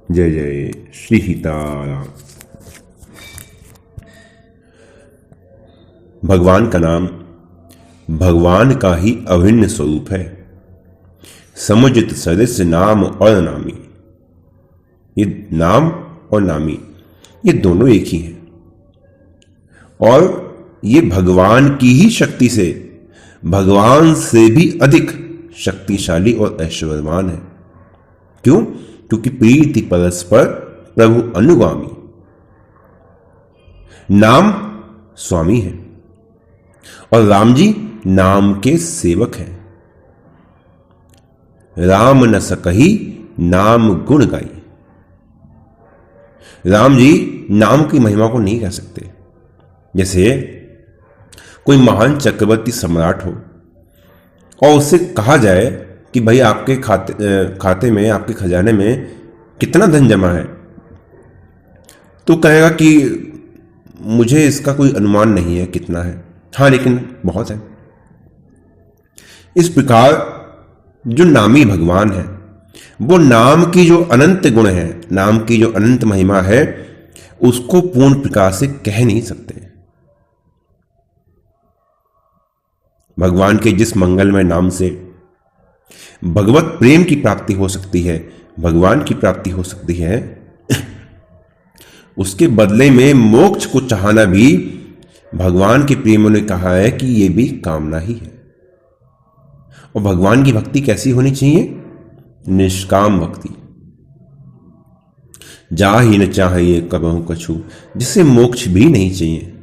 जय जय श्री सीताराम। भगवान का नाम भगवान का ही अभिन्न स्वरूप है। समुचित सदस्य नाम और नामी, ये नाम और नामी ये दोनों एक ही हैं और ये भगवान की ही शक्ति से भगवान से भी अधिक शक्तिशाली और ऐश्वर्यवान है। क्यों? क्योंकि प्रीति परस्पर प्रभु अनुगामी। नाम स्वामी है और राम जी नाम के सेवक हैं। राम न सकही नाम गुण गाई। राम जी नाम की महिमा को नहीं कह सकते। जैसे कोई महान चक्रवर्ती सम्राट हो और उससे कहा जाए कि भाई आपके खाते में, आपके खजाने में कितना धन जमा है, तो कहेगा कि मुझे इसका कोई अनुमान नहीं है कितना है, हाँ लेकिन बहुत है। इस प्रकार जो नामी भगवान है वो नाम की जो अनंत गुण है, नाम की जो अनंत महिमा है, उसको पूर्ण प्रकार से कह नहीं सकते। भगवान के जिस मंगलमय नाम से भगवत प्रेम की प्राप्ति हो सकती है, भगवान की प्राप्ति हो सकती है, उसके बदले में मोक्ष को चाहना भी भगवान के प्रेमियों ने कहा है कि यह भी कामना ही है। और भगवान की भक्ति कैसी होनी चाहिए? निष्काम भक्ति। जा ही न चाहिए कबहु कछु, जिससे मोक्ष भी नहीं चाहिए।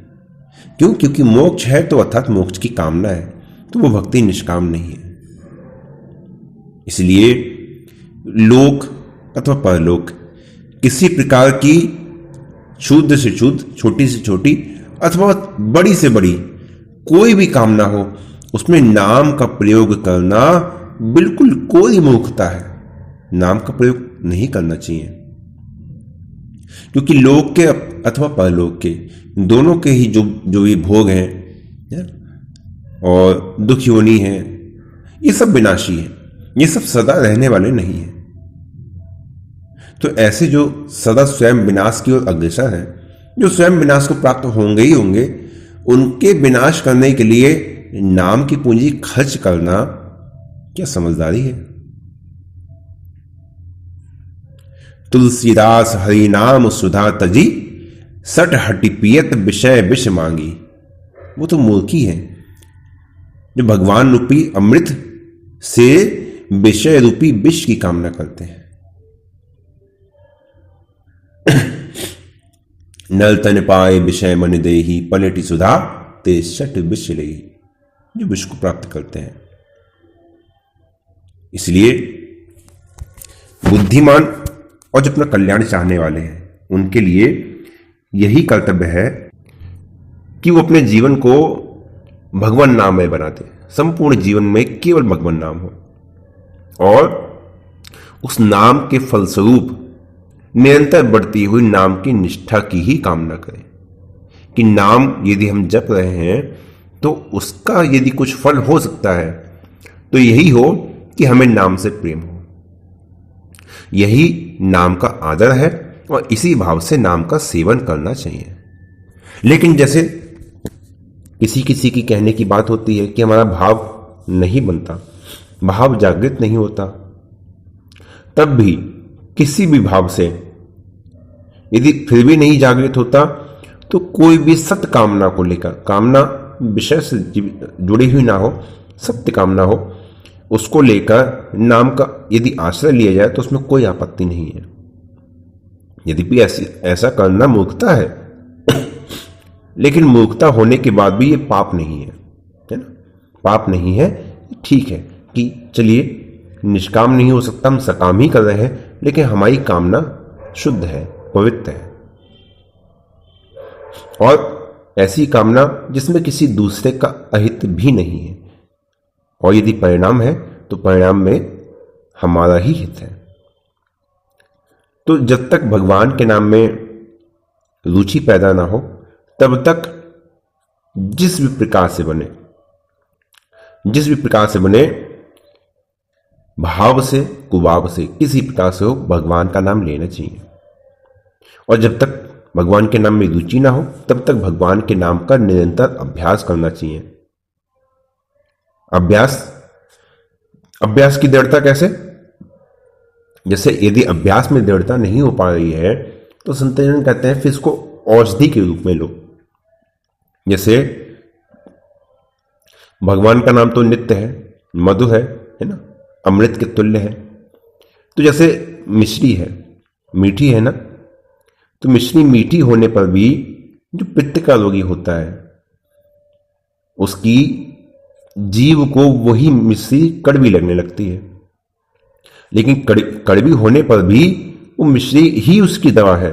क्यों? क्योंकि मोक्ष है तो अर्थात मोक्ष की कामना है, तो वो भक्ति निष्काम नहीं है। इसलिए लोक अथवा परलोक किसी प्रकार की क्षुद्र से क्षुद्र, छोटी से छोटी अथवा बड़ी से बड़ी कोई भी कामना हो, उसमें नाम का प्रयोग करना बिल्कुल कोई मूर्खता है। नाम का प्रयोग नहीं करना चाहिए, क्योंकि लोक के अथवा परलोक के दोनों के ही जो ये भोग हैं और दुख योनि है, ये सब विनाशी है, ये सब सदा रहने वाले नहीं हैं। तो ऐसे जो सदा स्वयं विनाश की ओर अग्रसर हैं, जो स्वयं विनाश को प्राप्त होंगे ही होंगे, उनके विनाश करने के लिए नाम की पूंजी खर्च करना क्या समझदारी है? तुलसीदास हरि नाम सुधा तजी, सट हटि पियत विषय विष मांगी। वो तो मूर्खी है जो भगवान रूपी अमृत से विषय रूपी विष की कामना करते हैं। नल तन पाए विषय मन देही, पलटि सुधा ते सट विष लेही, जो विष को प्राप्त करते हैं। इसलिए बुद्धिमान और जो अपना कल्याण चाहने वाले हैं, उनके लिए यही कर्तव्य है कि वो अपने जीवन को भगवान नाममय बनाते, संपूर्ण जीवन में केवल भगवान नाम हो और उस नाम के फलस्वरूप निरंतर बढ़ती हुई नाम की निष्ठा की ही कामना करें कि नाम यदि हम जप रहे हैं तो उसका यदि कुछ फल हो सकता है तो यही हो कि हमें नाम से प्रेम हो। यही नाम का आदर है और इसी भाव से नाम का सेवन करना चाहिए। लेकिन जैसे किसी की कहने की बात होती है कि हमारा भाव नहीं बनता, भाव जागृत नहीं होता, तब भी किसी भी भाव से यदि फिर भी नहीं जागृत होता तो कोई भी सत्य कामना को लेकर, कामना विषय से जुड़ी हुई ना हो, सत्य कामना हो, उसको लेकर नाम का यदि आश्रय लिया जाए तो उसमें कोई आपत्ति नहीं है। यद्यपि ऐसा करना मूर्खता है, लेकिन मूर्खता होने के बाद भी ये पाप नहीं है, है ना? पाप नहीं है, ठीक है कि चलिए निष्काम नहीं हो सकता, हम सकाम ही कर रहे हैं, लेकिन हमारी कामना शुद्ध है, पवित्र है और ऐसी कामना जिसमें किसी दूसरे का अहित भी नहीं है। और यदि परिणाम है तो परिणाम में हमारा ही हित है। तो जब तक भगवान के नाम में रुचि पैदा ना हो तब तक जिस भी प्रकार से बने भाव से कुभाव से किसी प्रकार से हो भगवान का नाम लेना चाहिए। और जब तक भगवान के नाम में रुचि ना हो तब तक भगवान के नाम का निरंतर अभ्यास करना चाहिए। अभ्यास की दृढ़ता कैसे? जैसे यदि अभ्यास में दृढ़ता नहीं हो पा रही है तो संतजन कहते हैं फिर इसको औषधि के रूप में लो। जैसे भगवान का नाम तो नित्य है, मधुर है ना, अमृत के तुल्य है। तो जैसे मिश्री है, मीठी है ना, तो मिश्री मीठी होने पर भी जो पित्त का रोगी होता है उसकी जीव को वही मिश्री कड़वी लगने लगती है, लेकिन कड़वी होने पर भी वो मिश्री ही उसकी दवा है।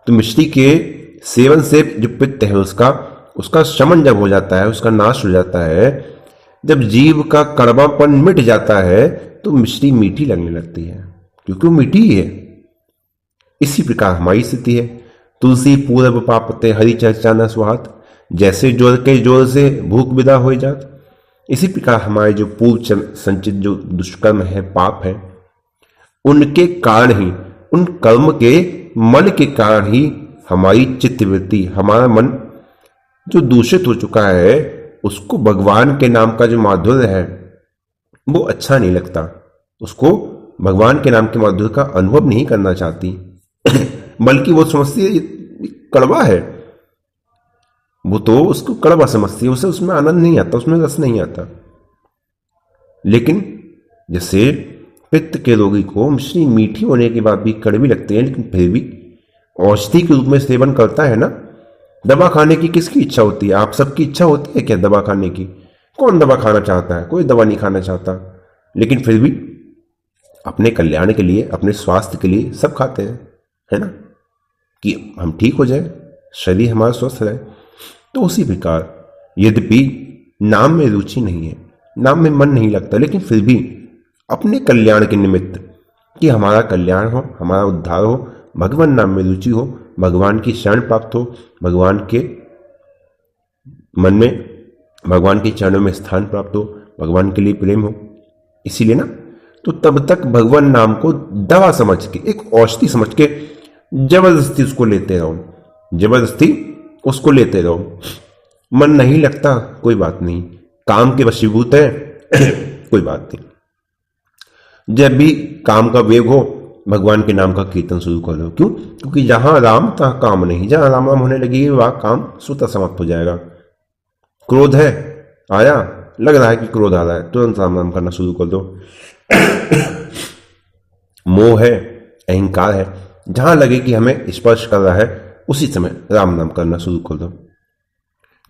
तो मिश्री के सेवन से जो पित्त है उसका शमन जब हो जाता है, उसका नाश हो जाता है, जब जीव का कड़वापन मिट जाता है तो मिश्री मीठी लगने लगती है, क्योंकि वो मीठी ही है। इसी प्रकार हमारी स्थिति है। तुलसी पूरब पापते हरि चर्चा न स्वाद, जैसे जोर के जोर से भूख विदा हो जात। इसी प्रकार हमारे जो पूर्व संचित जो दुष्कर्म है, पाप है, उनके कारण ही, उन कर्म के मन के कारण ही हमारी चित्तवृत्ति, हमारा मन जो दूषित हो चुका है, उसको भगवान के नाम का जो माधुर्य है वो अच्छा नहीं लगता, उसको भगवान के नाम के माधुर्य का अनुभव नहीं करना चाहती बल्कि वो समझती है कड़वा है, वो तो उसको कड़वा समझती है, उसे उसमें आनंद नहीं आता, उसमें रस नहीं आता। लेकिन जैसे पित्त के रोगी को मिश्री मीठी होने के बाद भी कड़वी लगती है, लेकिन फिर भी औषधि के रूप में सेवन करता है ना। दवा खाने की किसकी इच्छा होती है? आप सबकी इच्छा होती है क्या दवा खाने की? कौन दवा खाना चाहता है? कोई दवा नहीं खाना चाहता, लेकिन फिर भी अपने कल्याण के लिए, अपने स्वास्थ्य के लिए सब खाते हैं, है ना, कि हम ठीक हो जाए, शरीर हमारा स्वस्थ रहे। तो उसी प्रकार यद्यपि नाम में रुचि नहीं है, नाम में मन नहीं लगता, लेकिन फिर भी अपने कल्याण के निमित्त, कि हमारा कल्याण हो, हमारा उद्धार हो, भगवान नाम में रुचि हो, भगवान की शरण प्राप्त हो, भगवान के मन में, भगवान के चरणों में स्थान प्राप्त हो, भगवान के लिए प्रेम हो, इसीलिए ना, तो तब तक भगवान नाम को दवा समझ के, एक औषधि समझ के जबरदस्ती उसको लेते रहो, जबरदस्ती उसको लेते रहो। मन नहीं लगता, कोई बात नहीं, काम के वशीभूत है कोई बात नहीं। जब भी काम का वेग हो, भगवान के नाम का कीर्तन शुरू कर लो। क्यों? क्योंकि जहां राम तहां काम नहीं, जहां राम राम होने लगेगी वहां काम स्वतः समाप्त हो जाएगा। क्रोध है, आया, लग रहा है कि क्रोध आ रहा है, तुरंत राम नाम करना शुरू कर दो। मोह है, अहंकार है, जहां लगे कि हमें स्पर्श कर रहा है उसी समय राम नाम करना शुरू कर दो।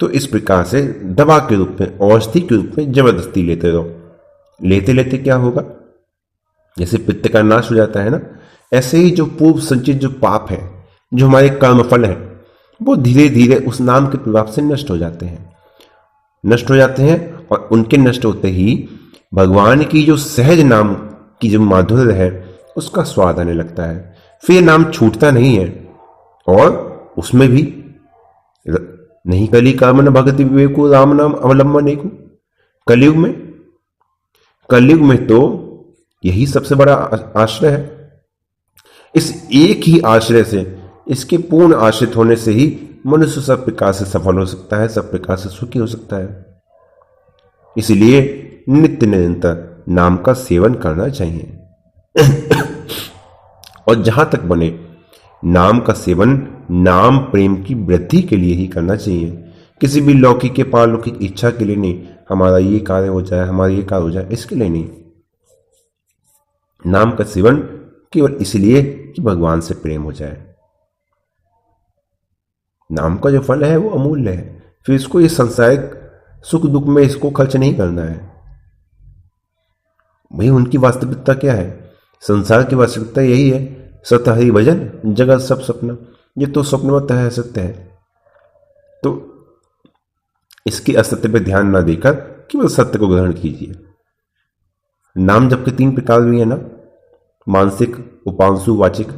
तो इस प्रकार से दवा के रूप में, औषधि के रूप में जबरदस्ती लेते रहो। लेते लेते क्या होगा? जैसे पित्त का नाश हो जाता है ना, ऐसे ही जो पूर्व संचित जो पाप है, जो हमारे कर्मफल है, वो धीरे धीरे उस नाम के प्रभाव से नष्ट हो जाते हैं, नष्ट हो जाते हैं। और उनके नष्ट होते ही भगवान की जो सहज नाम की जो माधुर्य है उसका स्वाद आने लगता है। फिर नाम छूटता नहीं है, और उसमें भी नहीं कली कर्म न भगति विवेको राम नाम अवलंबन एक। कलयुग में तो यही सबसे बड़ा आश्रय है। इस एक ही आश्रय से, इसके पूर्ण आश्रित होने से ही मनुष्य सब प्रकार से सफल हो सकता है, सब प्रकार से सुखी हो सकता है। इसलिए नित्य निरंतर नाम का सेवन करना चाहिए और जहां तक बने नाम का सेवन नाम प्रेम की वृद्धि के लिए ही करना चाहिए, किसी भी लौकिक के पारलौकिक इच्छा के लिए नहीं, हमारा ये कार्य हो जाए, हमारा ये कार्य हो जाए, इसके लिए नहीं। नाम का सेवन केवल इसलिए कि भगवान से प्रेम हो जाए। नाम का जो फल है वो अमूल्य है, फिर इसको ये सांसारिक सुख दुख में इसको खर्च नहीं करना है। भाई उनकी वास्तविकता क्या है? संसार की वास्तविकता यही है, सत्य हरि भजन जगत सब सपना। ये तो स्वप्नवत है, सत्य है। तो इसके असत्य पे ध्यान ना देकर केवल सत्य को ग्रहण कीजिए। नाम जब के 3 प्रकार भी है ना, मानसिक, उपांशु, वाचिक,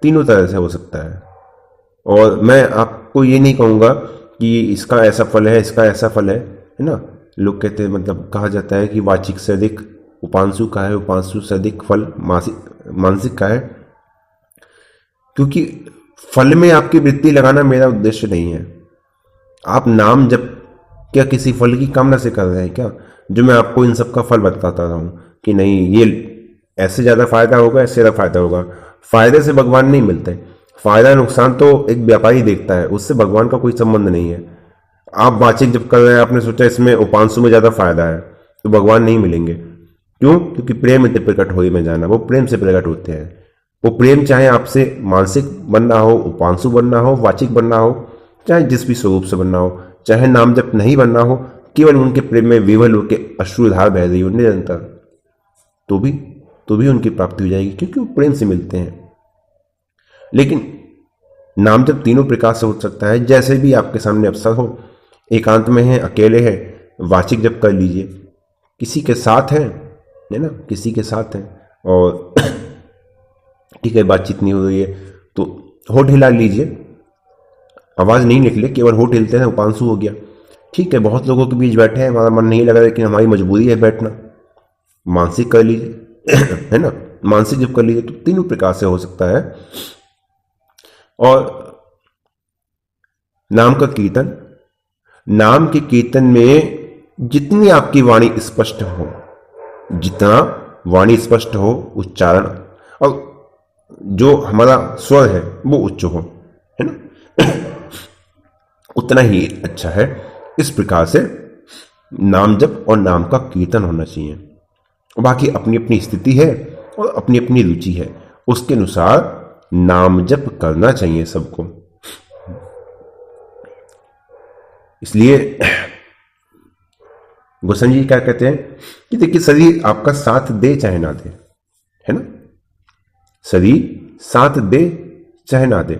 तीनों तरह से हो सकता है। और मैं आपको ये नहीं कहूंगा कि इसका ऐसा फल है, इसका ऐसा फल है ना, लोग कहते हैं, मतलब कहा जाता है कि वाचिक से अधिक उपांशु का है, उपांशु से अधिक फल मानसिक का है। क्योंकि फल में आपकी वृत्ति लगाना मेरा उद्देश्य नहीं है। आप नाम जब क्या किसी फल की कामना से कर रहे हैं क्या? जो मैं आपको इन सब का फल बताता रहा हूं कि नहीं ये ऐसे ज्यादा फायदा होगा, ऐसे ज्यादा फायदा होगा। फायदे से भगवान नहीं मिलते। फायदा नुकसान तो एक व्यापारी देखता है, उससे भगवान का कोई संबंध नहीं है। आप वाचिक जब कर रहे हैं, आपने सोचा इसमें उपांशु में ज्यादा फायदा है, तो भगवान नहीं मिलेंगे। क्यों? क्योंकि प्रेम इतने प्रकट हो ही में जाना, वो प्रेम से प्रकट होते हैं। वो प्रेम चाहे आपसे मानसिक बनना हो, उपांशु बनना हो, वाचिक बनना हो, चाहे जिस भी स्वरूप से बनना हो, चाहे नाम जब नहीं बनना हो, केवल उनके प्रेम में विवल होकर अश्रुधार बह रही हो निरंतर, तो भी उनकी प्राप्ति हो जाएगी, क्योंकि वो प्रेम से मिलते हैं। लेकिन नाम जब तीनों प्रकार से हो सकता है, जैसे भी आपके सामने अवसर हो, एकांत में है, अकेले है, वाचिक जब कर लीजिए, किसी के साथ है ना, किसी के साथ है और ठीक है बातचीत नहीं हो रही है तो होठ हिला लीजिए, आवाज नहीं निकले, केवल होठ हिलते हैं, उपांशु हो गया। ठीक है, बहुत लोगों के बीच बैठे हैं, हमारा मन नहीं लगा, लेकिन हमारी मजबूरी है बैठना, मानसिक कर लीजिए है ना, मानसिक जब कर लीजिए तो तीनों प्रकार से हो सकता है। और नाम का कीर्तन, नाम के कीर्तन में जितनी आपकी वाणी स्पष्ट हो, जितना वाणी स्पष्ट हो, उच्चारण और जो हमारा स्वर है वो उच्च हो, है ना उतना ही अच्छा है। इस प्रकार से नाम जप और नाम का कीर्तन होना चाहिए। बाकी अपनी अपनी स्थिति है और अपनी अपनी रुचि है, उसके अनुसार नाम जप करना चाहिए सबको। इसलिए गोस्वामी जी क्या कहते हैं कि देखिए शरीर आपका साथ दे चाहे ना दे, है ना, शरीर साथ दे चाहे ना दे,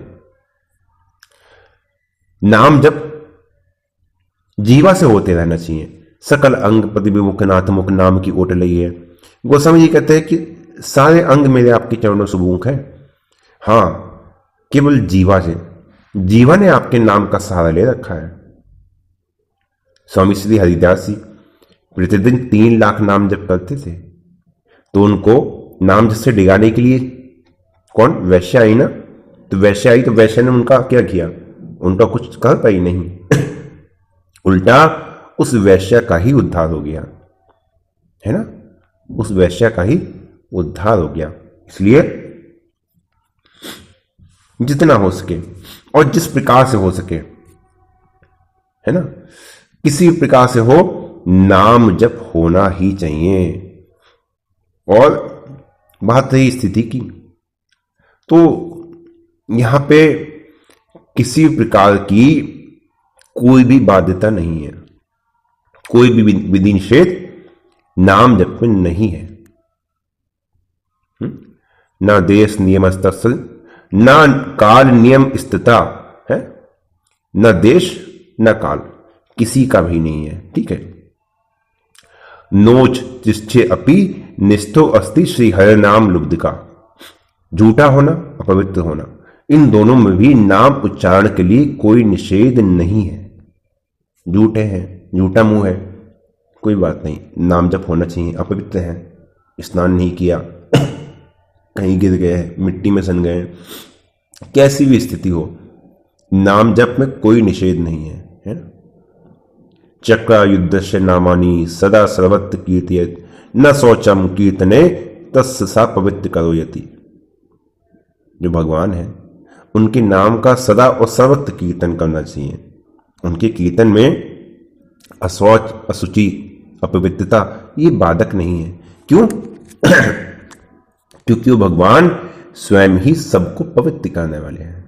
नाम जप जीवा से होते रहना चाहिए। सकल अंग प्रतिविमुख नाथ मुख नाम की ओट लई है। गोस्वामी जी कहते हैं कि सारे अंग मेरे आपके चरणों से मुख है। हां, केवल जीवा से, जीवा ने आपके नाम का सहारा ले रखा है। स्वामी श्री हरिदास जी प्रतिदिन 3 लाख नाम जप करते थे, तो उनको नाम जप से डिगाने के लिए कौन? वैश्य आई ना, तो वैश्य आई तो वैश्य ने उनका क्या किया? उनका कुछ कर पाई नहीं उल्टा उस वैश्य का ही उद्धार हो गया, है ना, उस वैश्य का ही उद्धार हो गया। इसलिए जितना हो सके और जिस प्रकार से हो सके, है ना, किसी प्रकार से हो, नाम जप होना ही चाहिए। और बात रही स्थिति की, तो यहां पे किसी प्रकार की कोई भी बाध्यता नहीं है, कोई भी विधि निषेध नाम जप में नहीं है। ना देश नियम तत्सल, ना काल नियम स्थिता है, ना देश ना काल, किसी का भी नहीं है। ठीक है, नोच तिष्ठे अपि निष्ठो अस्ति श्री हरि नाम लुब्ध का, झूठा होना अपवित्र होना, इन दोनों में भी नाम उच्चारण के लिए कोई निषेध नहीं है। झूठे हैं, झूठा मुंह है, कोई बात नहीं, नाम जप होना चाहिए। अपवित्र है, स्नान नहीं किया, कहीं गिर गए हैं, मिट्टी में सन गए, कैसी भी स्थिति हो, नाम जप में कोई निषेध नहीं है, है ना। चक्र युद्ध से नामानी सदा सर्वत्र कीर्तयेत्, न शौचम कीर्तने तस्य सा पवित्र करोयति। जो भगवान है उनके नाम का सदा और सर्वत्र कीर्तन करना चाहिए। उनके कीर्तन में अशौच, अशुचि, अपवित्रता ये बाधक नहीं है। क्यों? क्योंकि वो भगवान स्वयं ही सबको पवित्र करने वाले हैं,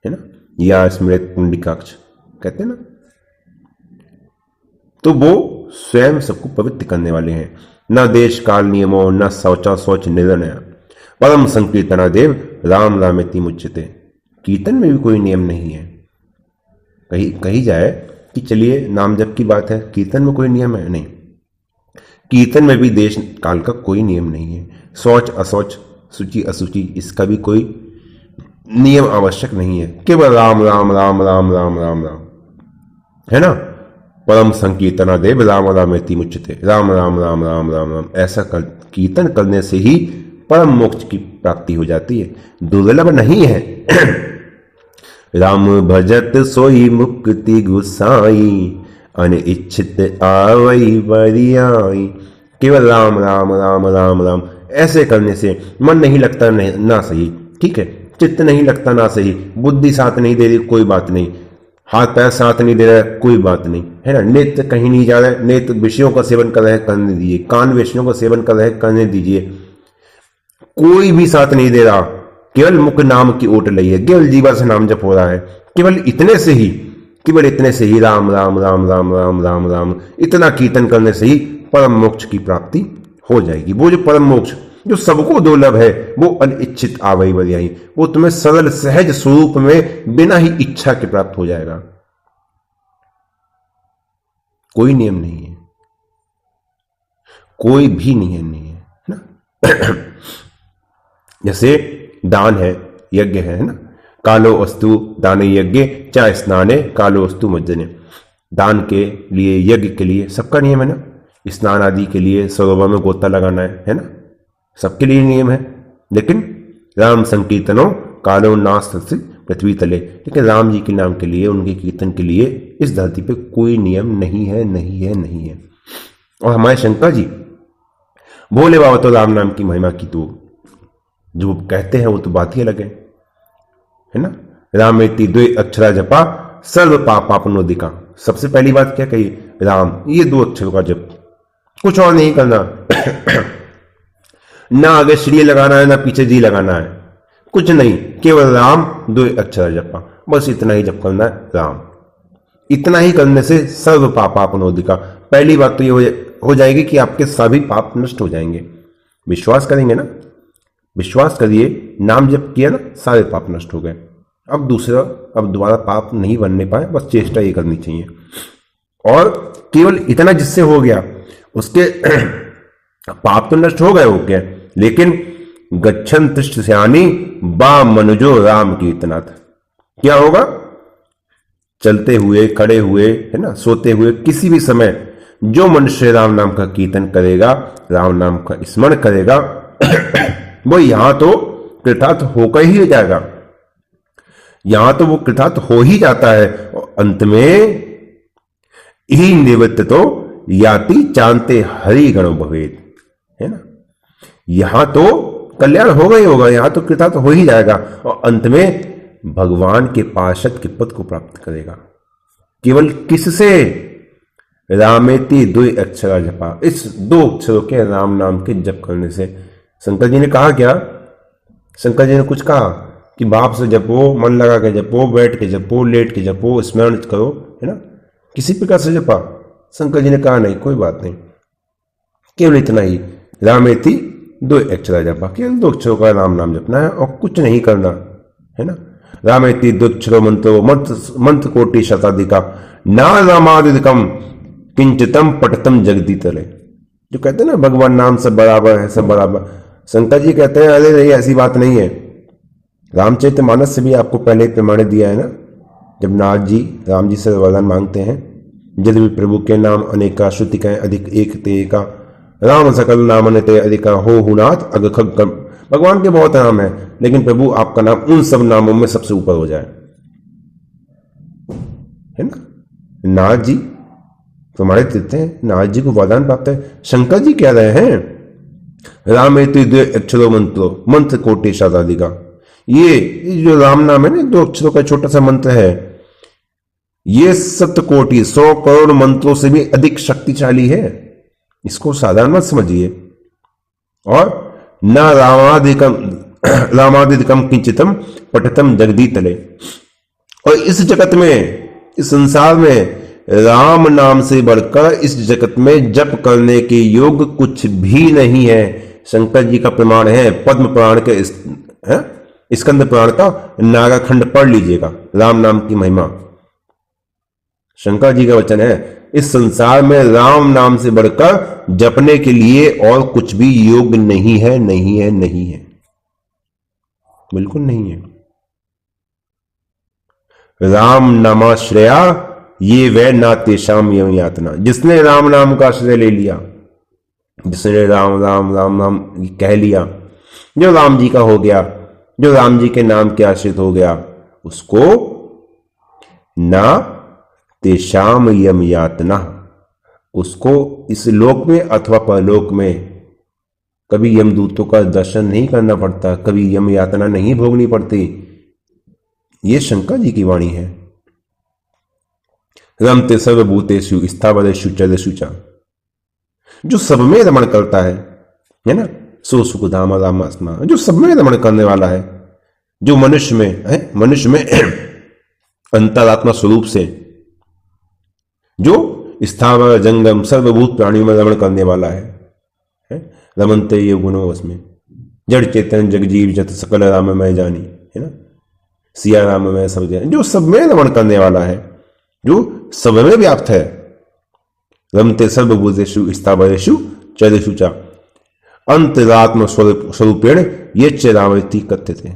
है ना। या स्मृत पुंडिकाक्ष कहते हैं ना, तो वो स्वयं सबको पवित्र करने वाले हैं। न देश काल नियमो न शौचा शौच निर्णय, परम संकीर्तना देव राम रामेति मुच्यते। कीर्तन में भी कोई नियम नहीं है। कही जाए कि चलिए नाम जप की बात है, कीर्तन में कोई नियम है? नहीं, कीर्तन में भी देश काल का कोई नियम नहीं है। शौच अशौच, शुचि अशुचि, इसका भी कोई नियम आवश्यक नहीं है। केवल राम राम राम राम राम राम राम, है ना। परम संकीर्तना देव राम रामेति मुच्यते, राम राम राम राम राम राम। ऐसा कीर्तन करने से ही परम मोक्ष की प्राप्ति हो जाती है, दुर्लभ नहीं है। राम भजत सोई मुक्ति गुसाई, अनिच्छित आवई बरियाई। केवल राम राम राम राम राम ऐसे करने से मन नहीं लगता ना सही, ठीक है, चित्त नहीं लगता ना सही, बुद्धि साथ नहीं दे रही कोई बात नहीं, हाथ पैर साथ नहीं दे रहा है कोई बात नहीं, है ना, नेत्र कहीं नहीं जा रहा है, नेत्र विषयों का सेवन कर रहे हैं करने दीजिए, कान विषयों का सेवन कर रहे हैं करने दीजिए, कोई भी साथ नहीं दे रहा, केवल मुख नाम की ओट लई है, केवल जीवा से नाम जप हो रहा है, केवल इतने से ही राम राम राम राम राम राम राम इतना कीर्तन करने से ही परम मोक्ष की प्राप्ति हो जाएगी। वो जो परम मोक्ष जो सबको दुर्लभ है, वो अनिच्छित आवई बरियाई, वो तुम्हें सरल सहज स्वरूप में बिना ही इच्छा के प्राप्त हो जाएगा। कोई नियम नहीं है, कोई भी नियम नहीं है ना। जैसे दान है, यज्ञ है ना, कालो अस्तु दान यज्ञ चा स्नाने कालो अस्तु मज्जने। दान के लिए, यज्ञ के लिए सबका नियम है ना, स्नान आदि के लिए सरोवर में गोता लगाना है ना, सबके लिए नियम है। लेकिन राम संकीर्तनो कालो नास्त पृथ्वी तले, लेकिन राम जी के नाम के लिए, उनके कीर्तन के लिए इस धरती पे कोई नियम नहीं है, नहीं है, नहीं है। और हमारे शंकर जी भोले बाबा तो राम नाम की महिमा की तो जो कहते हैं वो तो बात ही अलग है ना। रामेति द्वे अक्षरा जपा सर्व पापापनोदिका। सबसे पहली बात क्या कही, राम, ये 2 अक्षरों का जप, कुछ और नहीं करना। ना आगे श्री लगाना है, ना पीछे जी लगाना है, कुछ नहीं, केवल राम 2 अक्षर जपा, बस इतना ही जप करना है, राम। इतना ही करने से सर्व पापापनोदिका। पहली बात तो ये हो जाएगी कि आपके सभी पाप नष्ट हो जाएंगे। विश्वास करेंगे ना, विश्वास करिए, नाम जप किया ना, सारे पाप नष्ट हो गए। अब दोबारा पाप नहीं बनने पाए, बस चेष्टा ये करनी चाहिए। और केवल इतना जिससे हो गया, उसके पाप तो नष्ट हो गए, लेकिन गच्छन तिष्ठ स्यानी बा मनुजो राम कीर्तनाथ। क्या होगा, चलते हुए, खड़े हुए, है ना, सोते हुए, किसी भी समय जो मनुष्य राम नाम का कीर्तन करेगा, राम नाम का स्मरण करेगा, वो यहां तो कृतार्थ होकर ही जाएगा, यहां तो वो कृतार्थ हो ही जाता है। और अंत में ही निवृत्त तो याति चांते हरि गणो भवेद, है ना, यहां तो कल्याण होगा ही होगा, यहां तो कृतार्थ हो ही जाएगा, और अंत में भगवान के पार्षद के पद को प्राप्त करेगा। केवल किससे, रामेति 2 अक्षर जपा, इस 2 अक्षरों के राम नाम के जप करने से। शंकर जी ने कहा क्या, शंकर जी ने कुछ कहा कि बाप से जपो, मन लगा के जपो, बैठ के जपो, लेट के जपो, स्मरण करो, है ना, किसी प्रकार से जपा। शंकर जी ने कहा नहीं, कोई बात नहीं, केवल इतना ही, रामेति 2 अक्षर जपा, केवल 2 अक्षरों का राम नाम जपना है और कुछ नहीं करना, है ना। रामेति 2 अक्षरो मंत्रो मंत्र कोटि शताधिका ना रामादिकम किंचितम पठतम जगदी तले। जो कहते हैं ना भगवान नाम सब बराबर है, सब बराबर, शंकर जी कहते हैं अरे नहीं, ऐसी बात नहीं है। रामचरितमानस से भी आपको पहले प्रमाणित दिया है ना, जब नारद जी राम जी से वरदान मांगते हैं, यदि भी प्रभु के नाम अनेका श्रुति कहें अधिक एक ते का, राम सकल नाम अनेते अधिका हो हुनाथ अग खग। भगवान के बहुत नाम है, लेकिन प्रभु आपका नाम उन सब नामों में सबसे ऊपर हो जाए, है ना। नारद जी प्रमाणित देते हैं, नारद जी को वरदान प्राप्त है। शंकर जी कह रहे हैं रामेति 2 अक्षरो मंत्रो मंत्र कोटि शताधिका। ये जो राम नाम है ना, 2 अक्षरों का छोटा सा मंत्र है, ये 7 कोटि 100 करोड़ मंत्रों से भी अधिक शक्तिशाली है, इसको साधारण मत समझिए। और न रामादिकम किंचितम पठतम जगदी तले। और इस जगत में, इस संसार में राम नाम से बढ़कर इस जगत में जप करने के योग कुछ भी नहीं है। शंकर जी का प्रमाण है, पद्म पुराण के स्कंद पुराण का नागाखंड पढ़ लीजिएगा, राम नाम की महिमा। शंकर जी का वचन है, इस संसार में राम नाम से बढ़कर जपने के लिए और कुछ भी योग नहीं है, नहीं है, नहीं है, बिल्कुल नहीं है। राम नामाश्रया ये वै ना तेषाम यम यातना। जिसने राम नाम का आश्रय ले लिया, जिसने राम राम राम राम कह लिया, जो राम जी का हो गया, जो राम जी के नाम के आश्रित हो गया, उसको ना तेषाम यम यातना, उसको इस लोक में अथवा परलोक में कभी यमदूतों का दर्शन नहीं करना पड़ता, कभी यम यातना नहीं भोगनी पड़ती। ये शंकर जी की वाणी है। रमते सर्वभूतेषु स्थावरेषु चरेषु च, जो सब में रमण करता है ना, सो सुख धाम रामात्मा, जो सब में रमण करने वाला है, जो मनुष्य में है, मनुष्य में अंतरात्मा स्वरूप से जो स्थावर जंगम सर्वभूत प्राणियों में रमण करने वाला है? रमनते ये गुणों में जड़ चेतन जगजीव जत सकल राम मैं जानी, है ना, सिया राम मैं सब जानी, जो सब में रमण करने वाला है, जो सब में व्याप्त है। रमते सर्वभूतेषु स्थावरेषु चरेषु च अंतरात्म स्वरूपेण ये च रामति कथ्यते।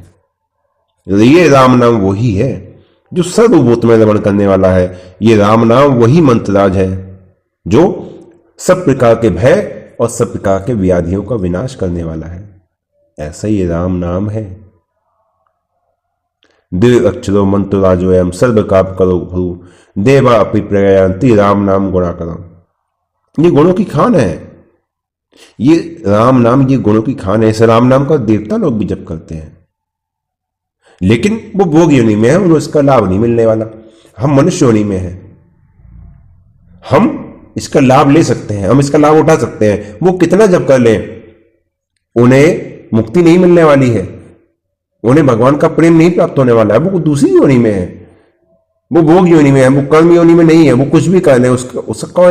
ये राम नाम वही है जो सर्वभूत में रमण करने वाला है। ये राम नाम वही मंत्रराज है जो सब प्रकार के भय और सब प्रकार के व्याधियों का विनाश करने वाला है। ऐसा ये राम नाम है। दीर्घ अक्षरो मंत्रराजोयम सर्व काप करो भू देवा अपि प्रयान्ति राम नाम गुणा करो। ये गुणों की खान है, ये राम नाम ये गुणों की खान है। इस राम नाम का देवता लोग भी जप करते हैं, लेकिन वो भोग योनि में है, उन्हें इसका लाभ नहीं मिलने वाला। हम मनुष्य योनि में हैं, हम इसका लाभ ले सकते हैं, हम इसका लाभ उठा सकते हैं। वो कितना जप कर लें, उन्हें मुक्ति नहीं मिलने वाली है, उन्हें भगवान का प्रेम नहीं प्राप्त होने वाला है। वो दूसरी योनि में है, वो भोग योनि में है, वो कर्म योनि में नहीं है। वो कुछ भी कर ले, उसका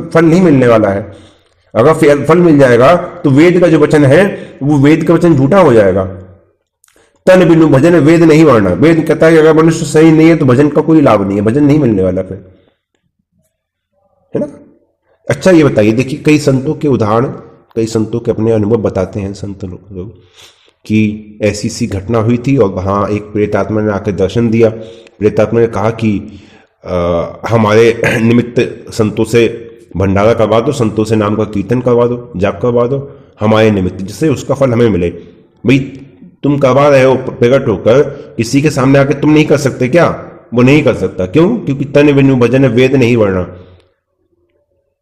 फल नहीं मिलने वाला है। अगर फल मिल जाएगा तो वेद का जो वचन है वो वेद का वचन झूठा हो जाएगा। तन बिनु भजन वेद नहीं वरना। वेद कहता है कि अगर मनुष्य सही नहीं है तो भजन का कोई लाभ नहीं है, भजन नहीं मिलने वाला फिर, है ना। अच्छा ये बताइए, देखिए कई संतों के उदाहरण, कई संतों के अपने अनुभव बताते हैं संत लोग कि ऐसी सी घटना हुई थी और वहां एक प्रेतात्मा ने आकर दर्शन दिया। प्रेतात्मा ने कहा कि हमारे निमित्त संतों से भंडारा करवा दो, संतों से नाम का कीर्तन करवा दो, जाप करवा दो हमारे निमित्त, जिससे उसका फल हमें मिले। भाई तुम करवा रहे हो प्रकट होकर, किसी के सामने आके तुम नहीं कर सकते क्या? वो नहीं कर सकता। क्यों? क्योंकि तन बिनु भजन वेद नहीं वरना।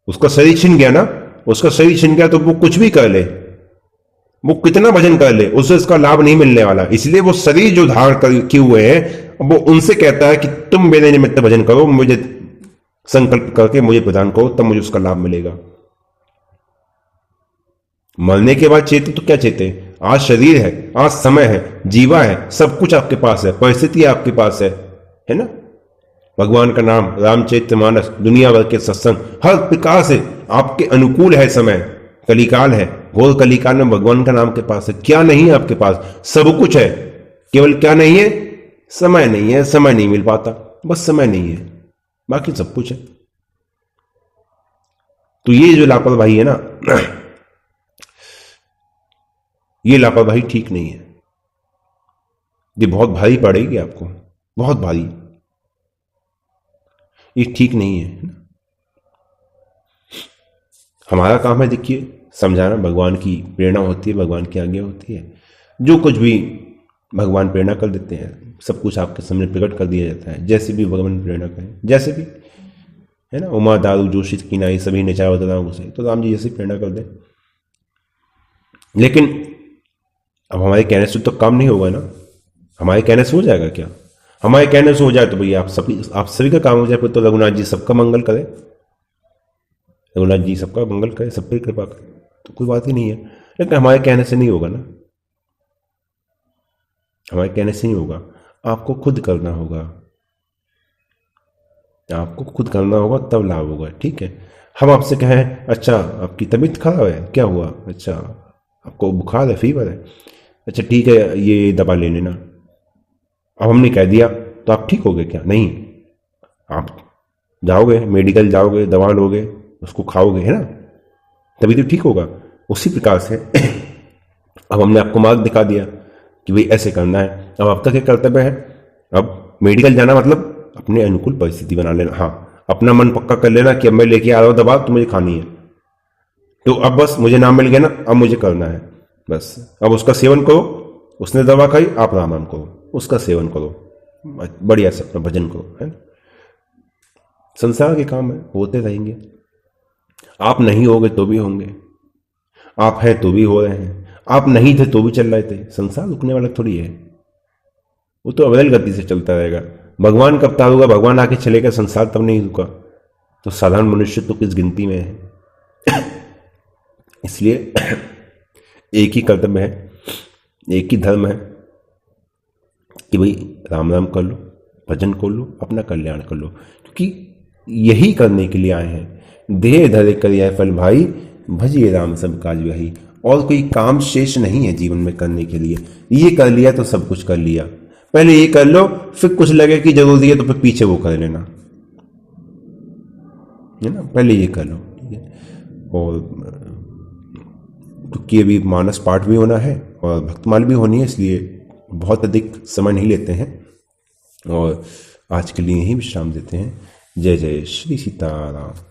उसका शरीर छिन गया ना, उसका शरीर छिन गया तो वो कुछ भी कर ले, वो कितना भजन कर ले, उससे इसका लाभ नहीं मिलने वाला। इसलिए वो शरीर जो धारण किए हुए हैं, वो उनसे कहता है कि तुम मेरे निमित्त भजन करो, मुझे संकल्प करके मुझे प्रदान करो, तब मुझे उसका लाभ मिलेगा। मरने के बाद चेते तो क्या चेते? आज शरीर है, आज समय है, जीवा है, सब कुछ आपके पास है, परिस्थिति आपके पास है ना। भगवान का नाम, रामचरितमानस, दुनिया भर के सत्संग, हर प्रकार से आपके अनुकूल है समय। कलिकाल है, घोर कलिकाल में भगवान का नाम के पास है। क्या नहीं है आपके पास? सब कुछ है, केवल क्या नहीं है? समय नहीं है, समय नहीं मिल पाता, बस समय नहीं है, बाकी सब कुछ है। तो ये जो लापरवाही है ना, ये लापरवाही ठीक नहीं है, ये बहुत भारी पड़ेगी आपको, बहुत भारी। ये ठीक नहीं है। हमारा काम है, देखिए, समझाना। भगवान की प्रेरणा होती है, भगवान की आज्ञा होती है। जो कुछ भी भगवान प्रेरणा कर देते हैं, सब कुछ आपके सामने प्रकट कर दिया जाता है, जैसे भी भगवान प्रेरणा करें, जैसे भी, है ना। उमा दारू जोशित की नाई सभी ने चाहे राम से, तो राम जी जैसे प्रेरणा कर दें। लेकिन अब हमारे कहने से तो काम नहीं होगा ना। हमारे कहने से हो जाएगा क्या? हमारे कहने से हो जाए तो भैया आप सभी का काम हो जाए, फिर तो रघुनाथ जी सबका मंगल करे, रघुनाथ जी सबका मंगल करे, सब पर कृपा करे, तो कोई बात ही नहीं है। लेकिन हमारे कहने से नहीं होगा ना, हमारे कहने से नहीं होगा, आपको खुद करना होगा, आपको खुद करना होगा, तब लाभ होगा। ठीक है, हम आपसे कहें अच्छा आपकी तबीयत खराब है, क्या हुआ? अच्छा आपको बुखार है, फीवर है, अच्छा ठीक है ये दवा ले लेना। अब हमने कह दिया तो आप ठीक हो गए क्या? नहीं, आप जाओगे मेडिकल, जाओगे, दवा लोगे, उसको खाओगे, है ना, तभी तो ठीक होगा। उसी प्रकार से अब हमने आपको मार्ग दिखा दिया कि भाई ऐसे करना है। अब आपका क्या कर्तव्य है? अब मेडिकल जाना मतलब अपने अनुकूल परिस्थिति बना लेना। हाँ, अपना मन पक्का कर लेना कि अब मैं लेके आ रहा हूं दवा तो मुझे खानी है, तो अब बस मुझे नाम मिल गया ना, अब मुझे करना है बस। अब उसका सेवन करो, उसने दवा खाई, आप राम नाम करो, उसका सेवन करो, बढ़िया से अपना भजन करो, है ना। संसार के काम है, होते रहेंगे, आप नहीं होगे तो भी होंगे, आप हैं तो भी हो रहे हैं, आप नहीं थे तो भी चल रहे थे। संसार रुकने वाला थोड़ी है, वो तो अविरल गति से चलता रहेगा। भगवान कब तक होगा, भगवान आके चलेगा, संसार तब नहीं रुका, तो साधारण मनुष्य तो किस गिनती में है। इसलिए एक ही कर्तव्य है, एक ही धर्म है कि भाई राम राम कर लो, भजन कर लो, अपना कल्याण कर लो, क्योंकि यही करने के लिए आए हैं। देह धरे करिया फल भाई, भजिए राम सब काज वही। और कोई काम शेष नहीं है जीवन में करने के लिए, ये कर लिया तो सब कुछ कर लिया। पहले ये कर लो, फिर कुछ लगे कि जरूरी है तो फिर पीछे वो कर लेना, है ना। पहले ये कर लो, ठीक है। और क्योंकि अभी मानस पाठ भी होना है और भक्तमाल भी होनी है, इसलिए बहुत अधिक समय नहीं लेते हैं और आज के लिए यही विश्राम देते हैं। जय जय श्री सीताराम।